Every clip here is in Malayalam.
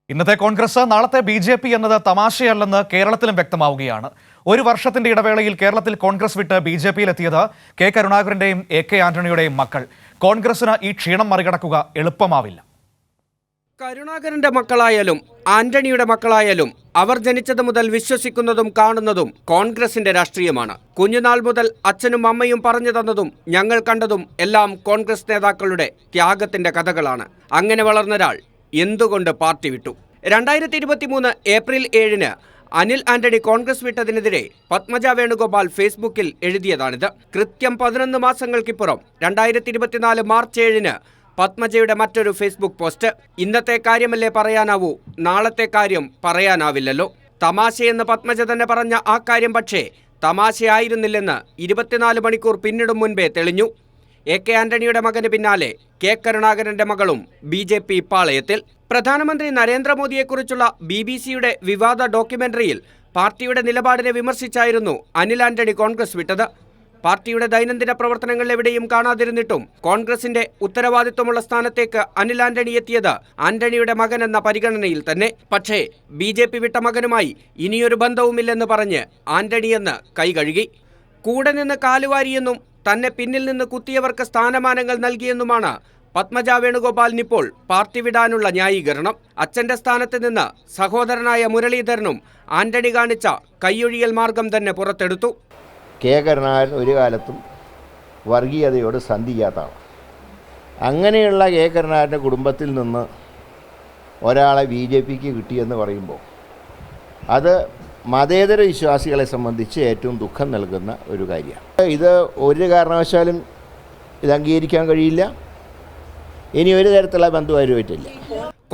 ഇന്നത്തെ കോൺഗ്രസ് നാളത്തെ ബി.ജെ.പി. എന്നത് തമാശയല്ലെന്ന് കേരളത്തിലും വ്യക്തമാവുകയാണ്. ഒരു വർഷത്തിന്റെ ഇടവേളയിൽ കേരളത്തിൽ കോൺഗ്രസ് വിട്ട് ബി.ജെ.പിയിലെത്തിയത് കെ കരുണാകരന്റെയും എ.കെ. ആന്റണിയുടെയും മക്കൾ. കോൺഗ്രസിന് ഈ ക്ഷീണം മറികടക്കുക എളുപ്പമാവില്ല. കരുണാകരന്റെ മക്കളായാലും ആന്റണിയുടെ മക്കളായാലും അവർ ജനിച്ചത് മുതൽ വിശ്വസിക്കുന്നതും കാണുന്നതും കോൺഗ്രസിന്റെ രാഷ്ട്രീയമാണ്. കുഞ്ഞുനാൾ മുതൽ അച്ഛനും അമ്മയും പറഞ്ഞു തന്നതും ഞങ്ങൾ കണ്ടതും എല്ലാം കോൺഗ്രസ് നേതാക്കളുടെ ത്യാഗത്തിന്റെ കഥകളാണ്. അങ്ങനെ വളർന്നൊരാൾ എന്തുകൊണ്ട് പാർട്ടി വിട്ടു? 2023 ഏപ്രിൽ 7 അനിൽ ആന്റണി കോൺഗ്രസ് വിട്ടതിനെതിരെ പത്മജ വേണുഗോപാൽ ഫേസ്ബുക്കിൽ എഴുതിയതാണിത്. കൃത്യം 11 മാസങ്ങൾക്കിപ്പുറം 2024 മാർച്ച് 7 പത്മജയുടെ മറ്റൊരു ഫേസ്ബുക്ക് പോസ്റ്റ്. ഇന്നത്തെ കാര്യമല്ലേ പറയാനാവൂ, നാളത്തെ കാര്യം പറയാനാവില്ലല്ലോ. തമാശയെന്ന് പത്മജ തന്നെ പറഞ്ഞ ആ കാര്യം പക്ഷേ തമാശയായിരുന്നില്ലെന്ന് 24 മണിക്കൂർ പിന്നിടും മുൻപേ തെളിഞ്ഞു. എ.കെ. ആന്റണിയുടെ മകന് പിന്നാലെ കെ കരുണാകരന്റെ മകളും ബി.ജെ.പി. പാളയത്തിൽ. പ്രധാനമന്ത്രി നരേന്ദ്രമോദിയെക്കുറിച്ചുള്ള BBC-യുടെ വിവാദ ഡോക്യുമെന്ററിയിൽ പാർട്ടിയുടെ നിലപാടിനെ വിമർശിച്ചായിരുന്നു അനിൽ ആന്റണി കോൺഗ്രസ് വിട്ടത്. പാർട്ടിയുടെ ദൈനംദിന പ്രവർത്തനങ്ങൾ എവിടെയും കാണാതിരുന്നിട്ടും കോൺഗ്രസിന്റെ ഉത്തരവാദിത്വമുള്ള സ്ഥാനത്തേക്ക് അനിൽ ആന്റണി എത്തിയത് ആന്റണിയുടെ മകൻ എന്ന പരിഗണനയിൽ തന്നെ. പക്ഷേ ബി.ജെ.പി. വിട്ട മകനുമായി ഇനിയൊരു ബന്ധവുമില്ലെന്ന് പറഞ്ഞ് ആന്റണിയെന്ന് കൈകഴുകി. കൂടെ നിന്ന് കാലുവാരിയെന്നും തന്നെ പിന്നിൽ നിന്ന് കുത്തിയവർക്ക് സ്ഥാനമാനങ്ങൾ നൽകിയെന്നുമാണ് പത്മജ വേണുഗോപാലിനിപ്പോൾ പാർട്ടി വിടാനുള്ള ന്യായീകരണം. അച്ഛന്റെ സ്ഥാനത്ത് നിന്ന് സഹോദരനായ മുരളീധരനും ആന്റണി കാണിച്ച കൈയൊഴിയൽ മാർഗം തന്നെ പുറത്തെടുത്തു. കെ കരുണാകരൻ ഒരു കാലത്തും വർഗീയതയോട് സന്ധി ചെയ്യാത്തതാണ്. അങ്ങനെയുള്ള കെ കരുണാകരൻ്റെ കുടുംബത്തിൽ നിന്ന് ഒരാളെ ബി.ജെ.പിക്ക് കിട്ടിയെന്ന് പറയുമ്പോൾ അത് മതേതര വിശ്വാസികളെ സംബന്ധിച്ച് ഏറ്റവും ദുഃഖം നൽകുന്ന ഒരു കാര്യമാണ്. ഇത് ഒരു കാരണവശാലും ഇത് അംഗീകരിക്കാൻ കഴിയില്ല. ഇനി ഒരു തരത്തിലുള്ള ബന്ധുവാരുമായിട്ടില്ല.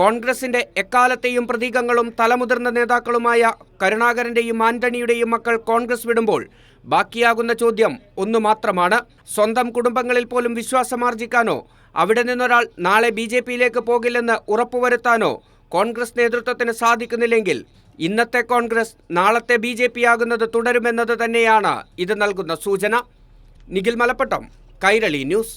കോൺഗ്രസിന്റെ എക്കാലത്തെയും പ്രതീകങ്ങളും തലമുതിർന്ന നേതാക്കളുമായ കരുണാകരന്റെയും ആന്റണിയുടെയും മക്കൾ കോൺഗ്രസ് വിടുമ്പോൾ ബാക്കിയാകുന്ന ചോദ്യം ഒന്നു മാത്രമാണ്. സ്വന്തം കുടുംബങ്ങളിൽ പോലും വിശ്വാസമാർജിക്കാനോ അവിടെ നിന്നൊരാൾ നാളെ ബി.ജെ.പിയിലേക്ക് പോകില്ലെന്ന് ഉറപ്പുവരുത്താനോ കോൺഗ്രസ് നേതൃത്വത്തിന് സാധിക്കുന്നില്ലെങ്കിൽ ഇന്നത്തെ കോൺഗ്രസ് നാളത്തെ ബി.ജെ.പി. ആകുന്നത് തുടരുമെന്നത് തന്നെയാണ് ഇത് നൽകുന്ന സൂചന. നിഖിൽ മലപ്പട്ടം, കൈരളി ന്യൂസ്.